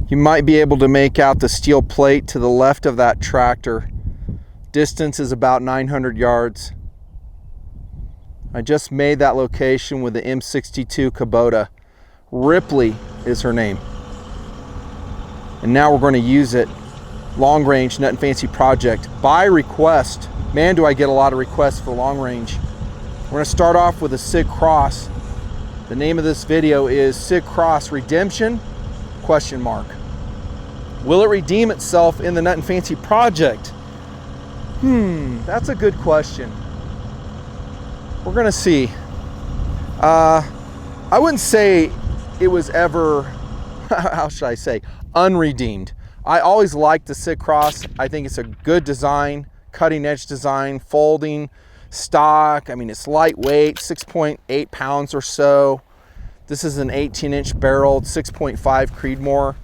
You might be able to make out the steel plate to the left of that tractor. Distance is about 900 yards. I just made that location with the M62 Kubota. Ripley is her name. And now we're going to use it. Long range Nutnfancy project by request. Man, do I get a lot of requests for long range. We're going to start off with a Sig Cross. The name of this video is Sig Cross Redemption? ? Will it redeem itself in the Nutnfancy project? That's a good question. We're gonna see. I wouldn't say it was ever, how should I say, unredeemed. I always liked the Sig Cross. I think it's a good design, cutting edge design, folding, stock. I mean, it's lightweight, 6.8 pounds or so. This is an 18-inch barreled 6.5 Creedmoor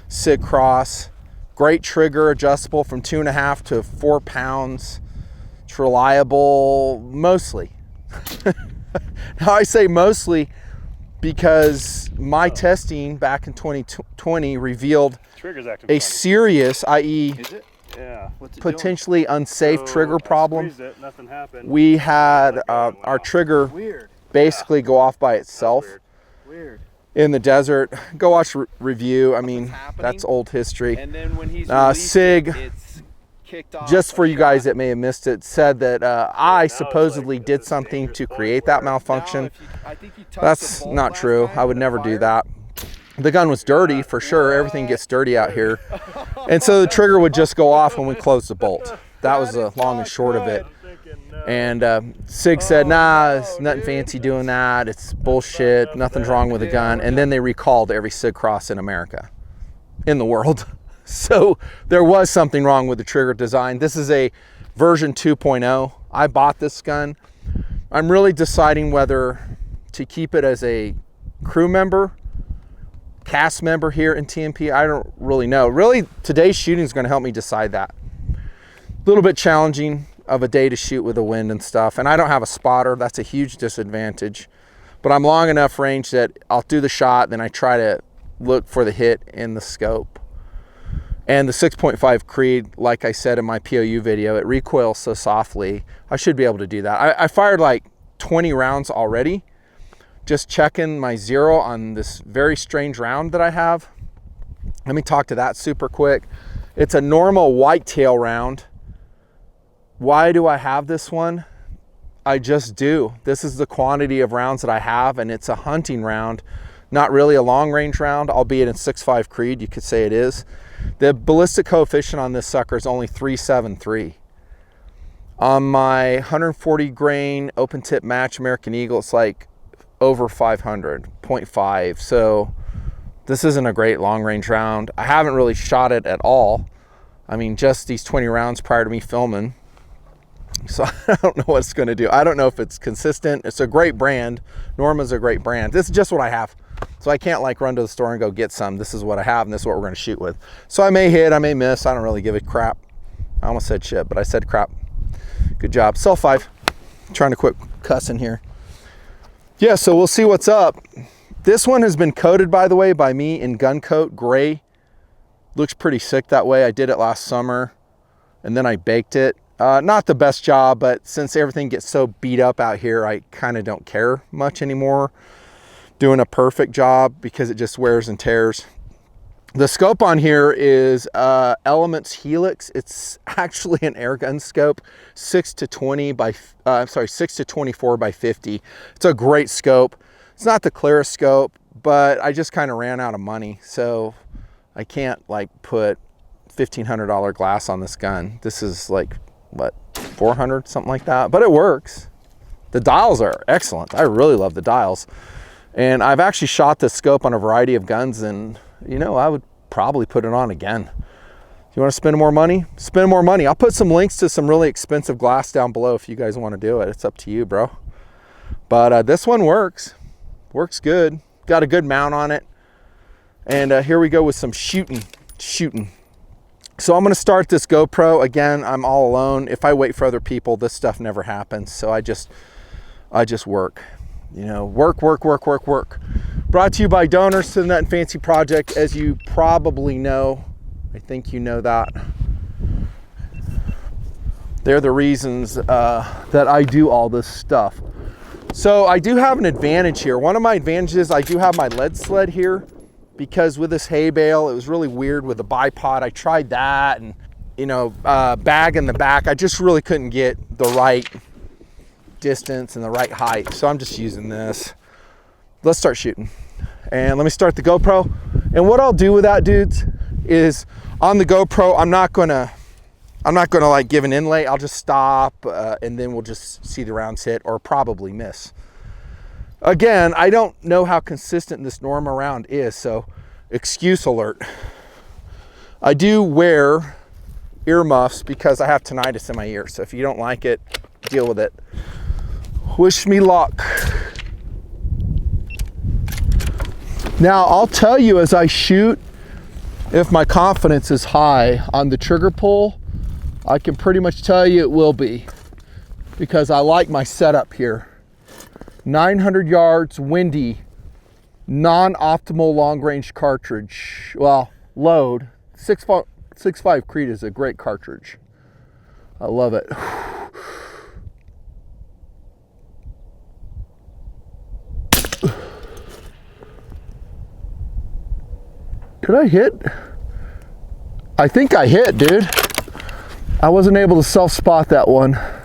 Sig Cross. Great trigger, adjustable from 2.5 to 4 pounds. It's reliable, mostly. Now I say mostly because my testing back in 2020 revealed a serious, i.e. potentially unsafe trigger problem. We had our trigger basically go off by itself in the desert. Go watch review. I mean, that's old history. And then when he's Sig, just for you guys that may have missed it, said that I supposedly did something to create that malfunction. That's not true. I would never do that. The gun was dirty for sure. Everything gets dirty out here. And so the trigger would just go off when we closed the bolt. That was the long and short of it. And Sig said, nah, it's Nutnfancy doing that. It's bullshit. Nothing's wrong with the gun. And then they recalled every Sig Cross in America, in the world. So there was something wrong with the trigger design. This is a version 2.0. I bought this gun. I'm really deciding whether to keep it as a crew member, cast member here in TNP. I don't really know. Really, today's shooting is going to help me decide that. A little bit challenging of a day to shoot with the wind and stuff. And I don't have a spotter. That's a huge disadvantage. But I'm long enough range that I'll do the shot, then I try to look for the hit in the scope. And the 6.5 Creed, like I said in my POU video, it recoils so softly. I should be able to do that. I fired like 20 rounds already. Just checking my zero on this very strange round that I have. Let me talk to that super quick. It's a normal whitetail round. Why do I have this one? I just do. This is the quantity of rounds that I have, and it's a hunting round, not really a long range round, albeit in 6.5 Creed, you could say it is. The ballistic coefficient on this sucker is only 373. On my 140 grain open tip match American Eagle, it's like over 500, 0.5. So this isn't a great long range round. I haven't really shot it at all. I mean, just these 20 rounds prior to me filming. So I don't know what it's going to do. I don't know if it's consistent. It's a great brand. Norma's a great brand. This is just what I have. So I can't like run to the store and go get some. This is what I have, and this is what we're going to shoot with. So I may hit, I may miss. I don't really give a crap. I almost said shit, but I said crap. Good job. Cell 5. I'm trying to quit cussing here. Yeah, so we'll see what's up. This one has been coated, by the way, by me in gun coat gray. Looks pretty sick that way. I did it last summer, and then I baked it. Not the best job, but since everything gets so beat up out here, I kind of don't care much anymore doing a perfect job because it just wears and tears. The scope on here is Elements Helix. It's actually an air gun scope, 6 to 24 by 50. It's a great scope. It's not the clearest scope, but I just kind of ran out of money, so I can't like put $1,500 glass on this gun. This is like what, 400, something like that, but it works. The dials are excellent. I really love the dials. And I've actually shot this scope on a variety of guns, and you know, I would probably put it on again. You want to spend more money? Spend more money. I'll put some links to some really expensive glass down below if you guys want to do it. It's up to you, bro. But this one works. Works good. Got a good mount on it. And here we go with some shooting. So I'm going to start this GoPro. Again, I'm all alone. If I wait for other people, this stuff never happens. So I just work. You know, work. Brought to you by donors to the Nutnfancy project, as you probably know. I think you know that. They're the reasons that I do all this stuff. So I do have an advantage here. One of my advantages, I do have my lead sled here, because with this hay bale, it was really weird with the bipod. I tried that, and you know, bag in the back, I just really couldn't get the right distance and the right height. So I'm just using this. Let's start shooting. And let me start the GoPro. And what I'll do with that, dudes, is on the GoPro, I'm not gonna like give an inlay. I'll just stop and then we'll just see the rounds hit or probably miss. Again, I don't know how consistent this Norma round is, so excuse alert. I do wear earmuffs because I have tinnitus in my ear. So if you don't like it, deal with it. Wish me luck. Now, I'll tell you as I shoot, if my confidence is high on the trigger pull, I can pretty much tell you it will be, because I like my setup here. 900 yards, windy, non-optimal long-range cartridge. Well, load. 6.5 Creed is a great cartridge. I love it. Did I hit? I think I hit, dude. I wasn't able to self-spot that one. A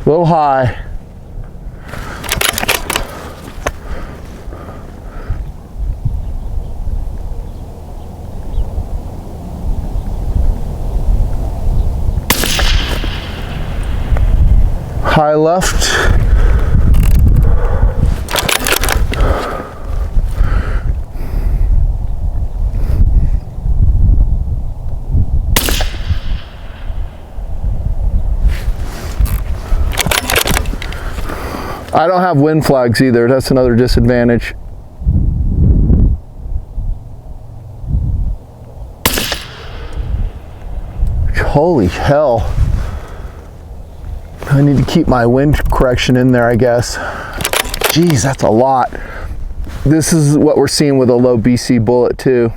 little high. High left. I don't have wind flags either. That's another disadvantage. Holy hell. I need to keep my wind correction in there, I guess. Geez, that's a lot. This is what we're seeing with a low BC bullet too.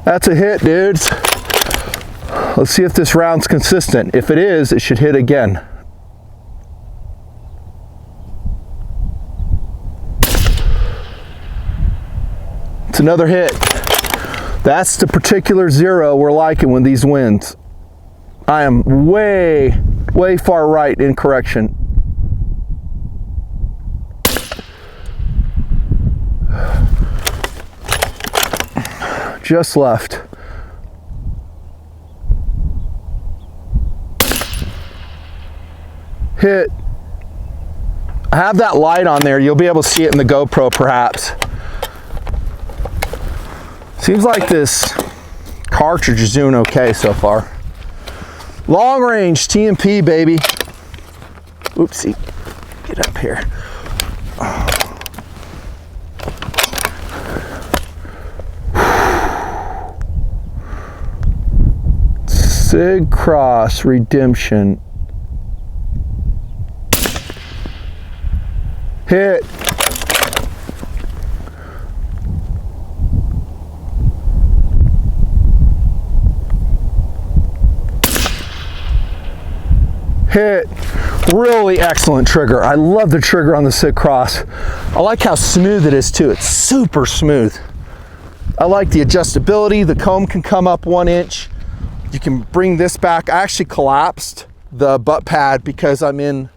That's a hit, dudes. Let's see if this round's consistent. If it is, it should hit again. It's another hit. That's the particular zero we're liking with these winds. I am way, way far right in correction. Just left. Hit. I have that light on there. You'll be able to see it in the GoPro perhaps. Seems like this cartridge is doing okay so far. Long range TNP, baby. Oopsie. Get up here. Sig Cross Redemption. Hit. Hit. Really excellent trigger. I love the trigger on the Sig Cross. I like how smooth it is too. It's super smooth. I like the adjustability. The comb can come up 1 inch. You can bring this back. I actually collapsed the butt pad because I'm in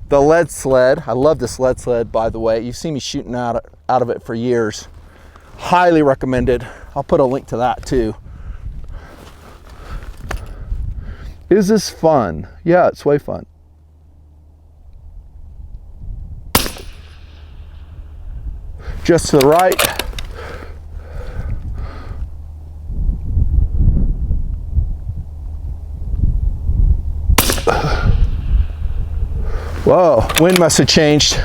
the lead sled. I love this lead sled, by the way. You've seen me shooting out of it for years. Highly recommended. I'll put a link to that too. Is this fun? Yeah, it's way fun. Just to the right. Whoa, wind must have changed.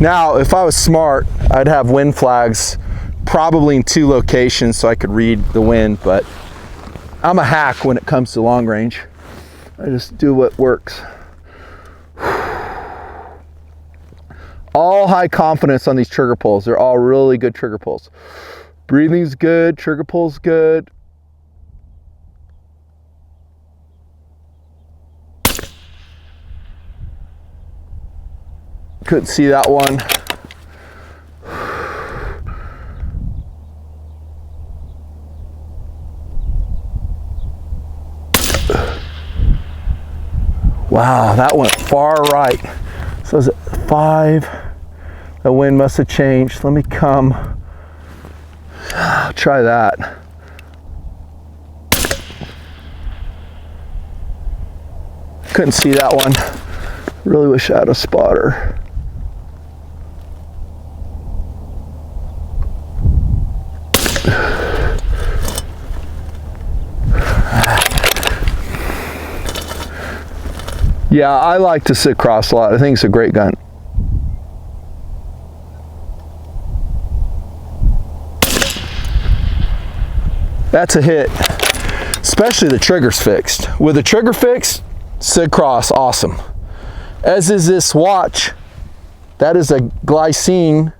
Now, if I was smart, I'd have wind flags probably in 2 locations so I could read the wind, but I'm a hack when it comes to long range. I just do what works. All high confidence on these trigger pulls. They're all really good trigger pulls. Breathing's good, trigger pull's good. Couldn't see that one. Wow, that went far right. So is it 5? The wind must have changed. Let me come. Try that. Couldn't see that one. Really wish I had a spotter. Yeah, I like the Sig Cross a lot. I think it's a great gun. That's a hit, especially the trigger's fixed. With the trigger fixed, Sig Cross, awesome. As is this watch. That is a Glycine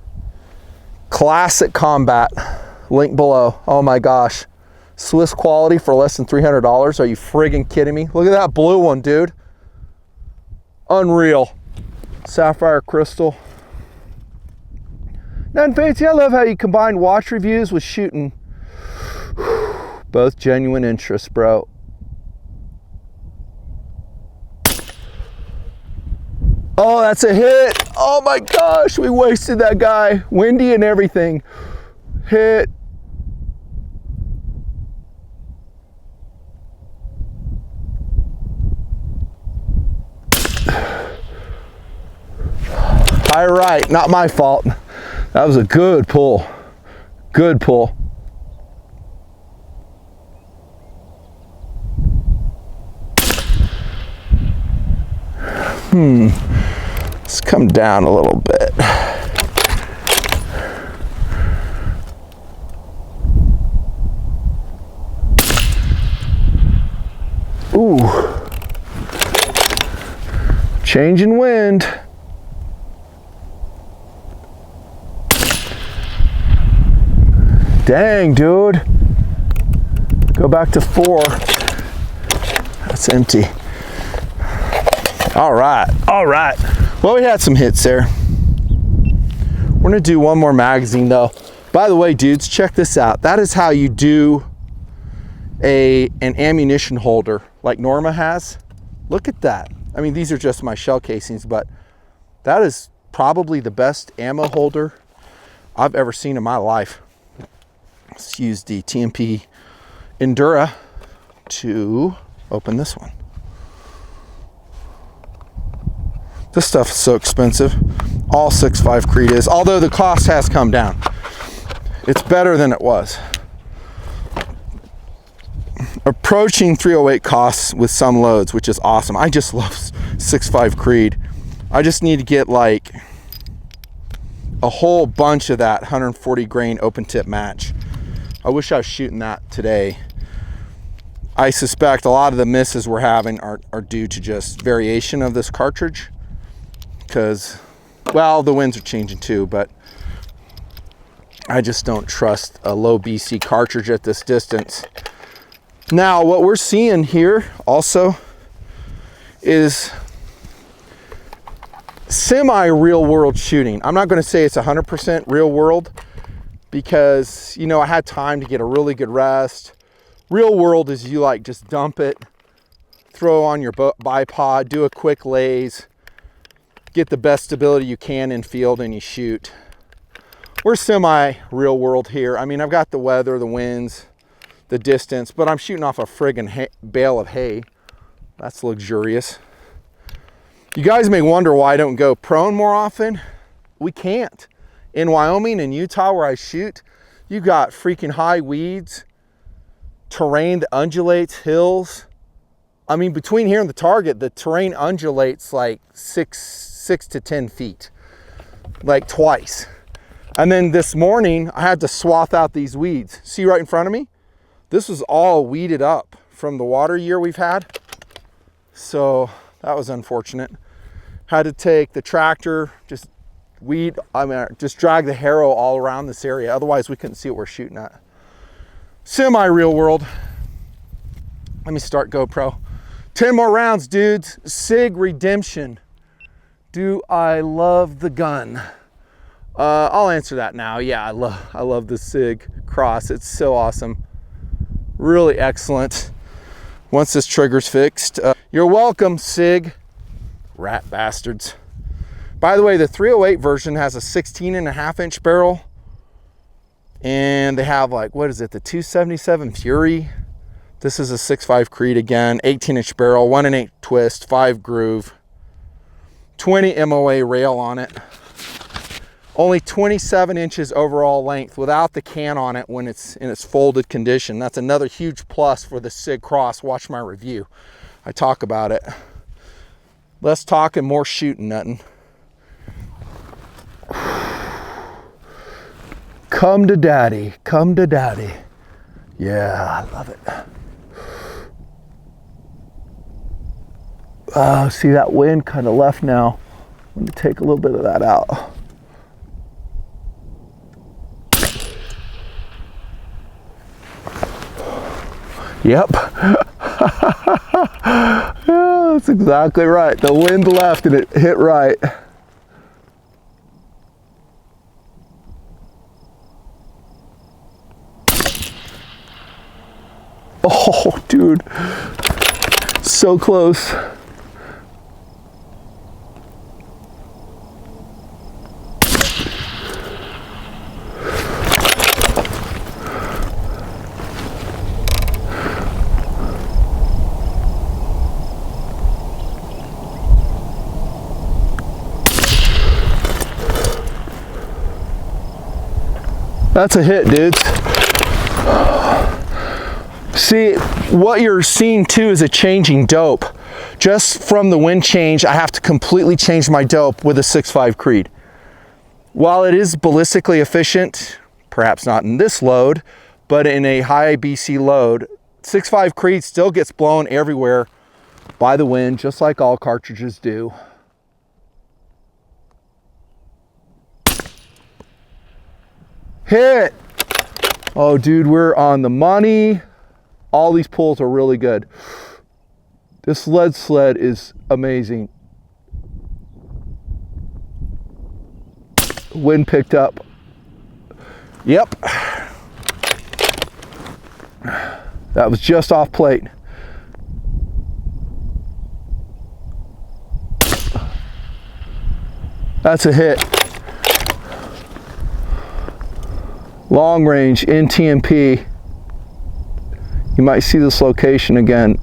Classic Combat. Link below. Oh my gosh. Swiss quality for less than $300. Are you friggin' kidding me? Look at that blue one, dude. Unreal. Sapphire crystal. Nutnfancy, I love how you combine watch reviews with shooting. Both genuine interests, bro. Oh, that's a hit. Oh my gosh, we wasted that guy. Windy and everything. Hit. High right, not my fault. That was a good pull. Good pull. Let's come down a little bit. Ooh. Change in wind. Dang, dude. Go back to 4. That's empty. All right, all right. Well, we had some hits there. We're gonna do one more magazine though. By the way, dudes, check this out. That is how you do an ammunition holder like Norma has. Look at that. I mean, these are just my shell casings, but that is probably the best ammo holder I've ever seen in my life. Let's use the TNP Endura to open this one. This stuff is so expensive. All 6.5 Creed is, although the cost has come down. It's better than it was. Approaching 308 costs with some loads, which is awesome. I just love 6.5 Creed. I just need to get like a whole bunch of that 140 grain open tip match. I wish I was shooting that today. I suspect a lot of the misses we're having are due to just variation of this cartridge. Because, well, the winds are changing too, but I just don't trust a low BC cartridge at this distance. Now, what we're seeing here also is semi-real world shooting. I'm not going to say it's 100% real world because, you know, I had time to get a really good rest. Real world is you like just dump it, throw on your bipod, do a quick laze, get the best stability you can in field, and you shoot. We're semi real world here. I mean, I've got the weather, the winds, the distance, but I'm shooting off a friggin' bale of hay. That's luxurious. You guys may wonder why I don't go prone more often. We can't. In Wyoming and Utah where I shoot, you got freaking high weeds, terrain that undulates, hills. I mean, between here and the target, the terrain undulates like 6 to 10 feet. like twice. And then this morning I had to swath out these weeds. See right in front of me? This was all weeded up from the water year we've had. So that was unfortunate. Had to take the tractor, just drag the harrow all around this area. Otherwise we couldn't see what we're shooting at. Semi-real world. Let me start GoPro. 10 more rounds, dudes. Sig Redemption. Do I love the gun? I'll answer that now. Yeah, I love the Sig Cross. It's so awesome. Really excellent. Once this trigger's fixed. You're welcome, Sig. Rat bastards. By the way, the 308 version has a 16.5-inch barrel. And they have like, what is it? The 277 Fury. This is a 6.5 Creed again. 18-inch barrel, 1 1/8 twist, 5 groove. 20 MOA rail on it. Only 27 inches overall length without the can on it when it's in its folded condition. That's another huge plus for the Sig Cross. Watch my review. I talk about it. Less talking, more shooting, nothing. Come to daddy, come to daddy. Yeah, I love it. See that wind kind of left now. I'm gonna take a little bit of that out. Yep. Yeah, that's exactly right. The wind left and it hit right. Oh, dude. So close. That's a hit, dudes. See, what you're seeing too is a changing dope. Just from the wind change, I have to completely change my dope with a 6.5 Creed. While it is ballistically efficient, perhaps not in this load, but in a high BC load, 6.5 Creed still gets blown everywhere by the wind, just like all cartridges do. Hit! Oh, dude, we're on the money. All these pulls are really good. This lead sled is amazing. Wind picked up. Yep. That was just off plate. That's a hit. Long range in TNP. You might see this location again.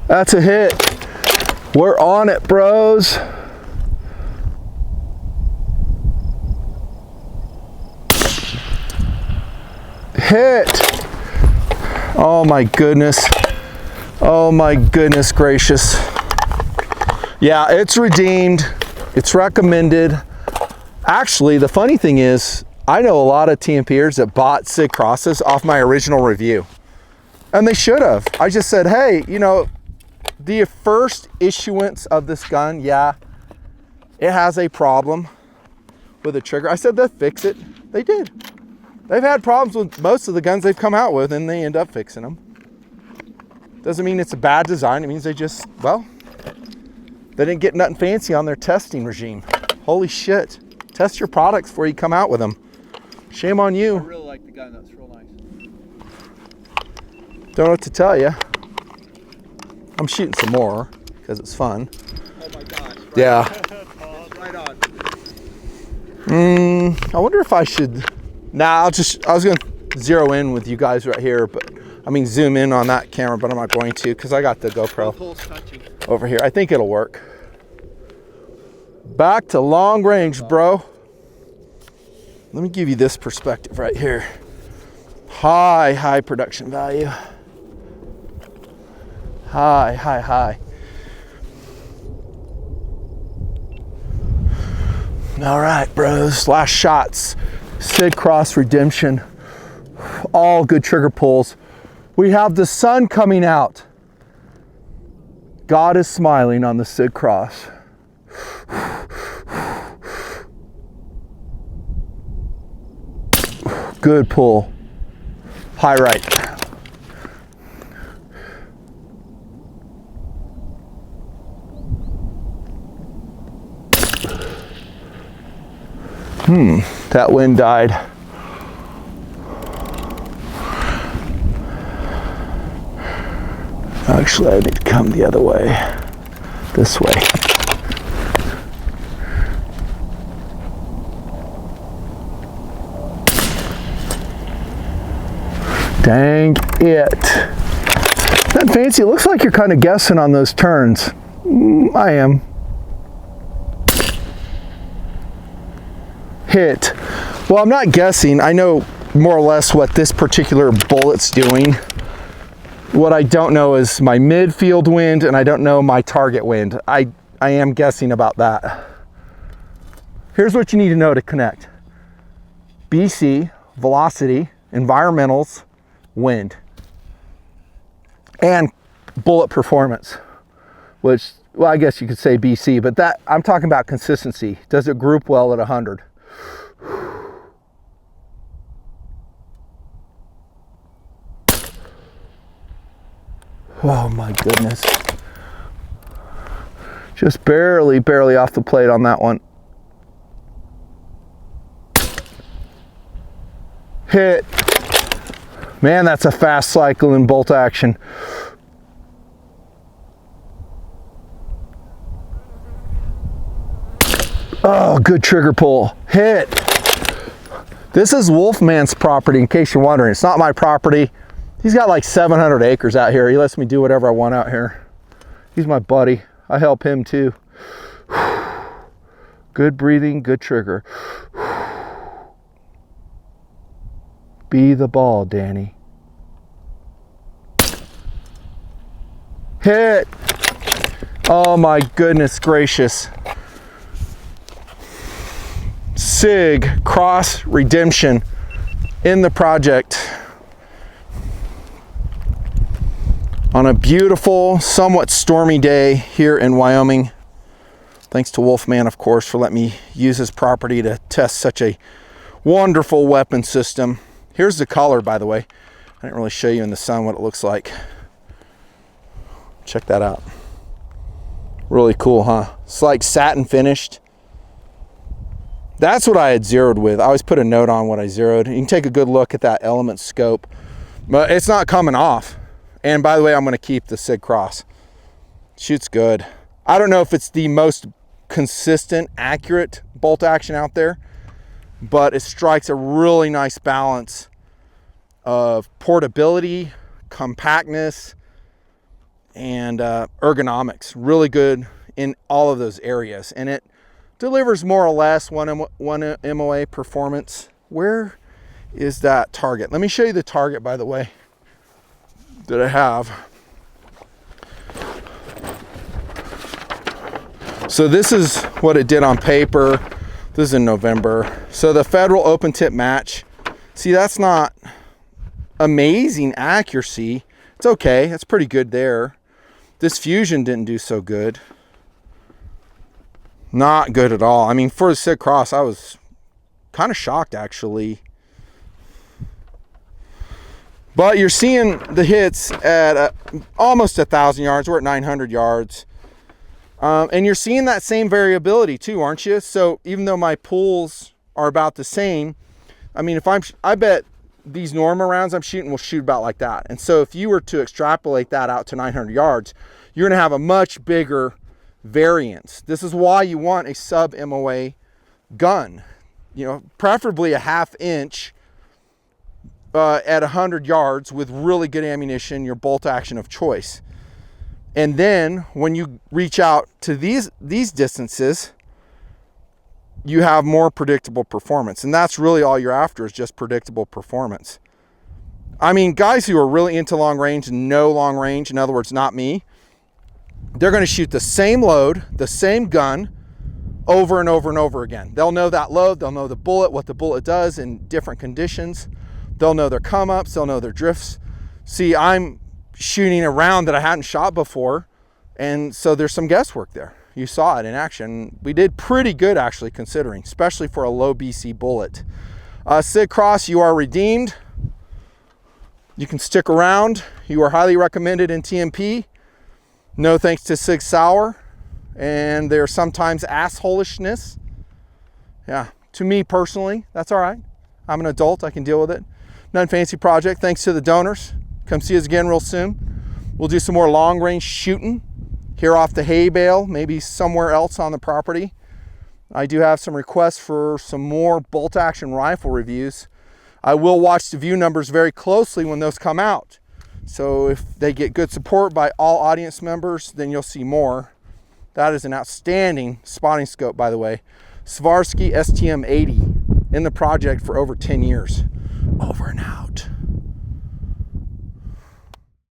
That's a hit. We're on it, bros. Hit. Oh my goodness. Oh my goodness gracious. Yeah, it's redeemed. It's recommended. Actually, the funny thing is, I know a lot of TNPrs that bought Sig Crosses off my original review. And they should have. I just said, hey, you know, the first issuance of this gun, yeah, it has a problem with the trigger. I said they'll fix it. They did. They've had problems with most of the guns they've come out with, and they end up fixing them. Doesn't mean it's a bad design. It means they just, well, they didn't get Nutnfancy on their testing regime. Holy shit. Test your products before you come out with them. Shame on you. I really like the gun. That's real nice. Don't know what to tell you. I'm shooting some more because it's fun. Oh my gosh. Right Yeah. Right on. I wonder if I should. Nah, I was going to zero in with you guys right here, but I mean zoom in on that camera, but I'm not going to because I got the GoPro over here. I think it'll work. Back to long range, bro. Let me give you this perspective right here. High production value. High. All right, bros, last shots. Sig Cross Redemption. All good trigger pulls. We have the sun coming out. God is smiling on the Sig Cross. Good pull. High right. That wind died. Actually, I need to come the other way. This way. Dang it. Nutnfancy, it looks like you're kind of guessing on those turns. I am. Hit. Well, I'm not guessing. I know more or less what this particular bullet's doing. What I don't know is my midfield wind, and I don't know my target wind. I am guessing about that. Here's what you need to know to connect. BC, velocity, environmentals, wind, and bullet performance, which, well, I guess you could say BC, but that I'm talking about consistency. Does it group well at 100? Oh my goodness. Just barely off the plate on that one. Hit. Man, that's a fast cycle in bolt action. Oh, good trigger pull. Hit. This is Wolfman's property, in case you're wondering. It's not my property. He's got like 700 acres out here. He lets me do whatever I want out here. He's my buddy. I help him too. Good breathing, good trigger. Be the ball, Danny. Hit. Oh my goodness gracious. Sig Cross Redemption in the project. On a beautiful, somewhat stormy day here in Wyoming. Thanks to Wolfman, of course, for letting me use his property to test such a wonderful weapon system. Here's the color, by the way. I didn't really show you in the sun what it looks like. Check that out. Really cool, huh? It's like satin finished. That's what I had zeroed with. I always put a note on what I zeroed. You can take a good look at that element scope, but it's not coming off. And by the way, I'm going to keep the Sig Cross. Shoots good. I don't know if it's the most consistent, accurate bolt action out there, but it strikes a really nice balance of portability, compactness, and ergonomics. Really good in all of those areas. And it delivers more or less one MOA performance. Where is that target? Let me show you the target, by the way, that I have. So this is what it did on paper. This is in November. So the federal open tip match. See, that's not amazing accuracy. It's okay, it's pretty good there. This fusion didn't do so good. Not good at all. I mean, for the Sig Cross, I was kind of shocked actually. But you're seeing the hits at almost 1,000 yards. We're at 900 yards. And you're seeing that same variability too, aren't you? So even though my pulls are about the same, I mean, I bet these normal rounds I'm shooting will shoot about like that. And so if you were to extrapolate that out to 900 yards, you're gonna have a much bigger variance. This is why you want a sub MOA gun, you know, preferably a 1/2 inch at 100 yards with really good ammunition, your bolt action of choice. And then when you reach out to these distances, you have more predictable performance. And that's really all you're after, is just predictable performance. I mean, guys who are really into long range and no long range, in other words, not me, they're going to shoot the same load, the same gun, over and over and over again. They'll know that load, they'll know the bullet, what the bullet does in different conditions. They'll know their come ups, they'll know their drifts. See, I'm shooting a round that I hadn't shot before, and so there's some guesswork there. You saw it in action. We did pretty good actually, considering, especially for a low BC bullet. Sig Cross, you are redeemed. You can stick around. You are highly recommended in TNP. No thanks to Sig Sauer, and there's sometimes assholishness. Yeah, to me personally, that's all right. I'm an adult, I can deal with it. Nutnfancy project, thanks to the donors. Come see us again real soon. We'll do some more long range shooting here off the hay bale, maybe somewhere else on the property. I do have some requests for some more bolt action rifle reviews. I will watch the view numbers very closely when those come out. So if they get good support by all audience members, then you'll see more. That is an outstanding spotting scope, by the way. Swarovski STM 80 in the project for over 10 years. Over and out.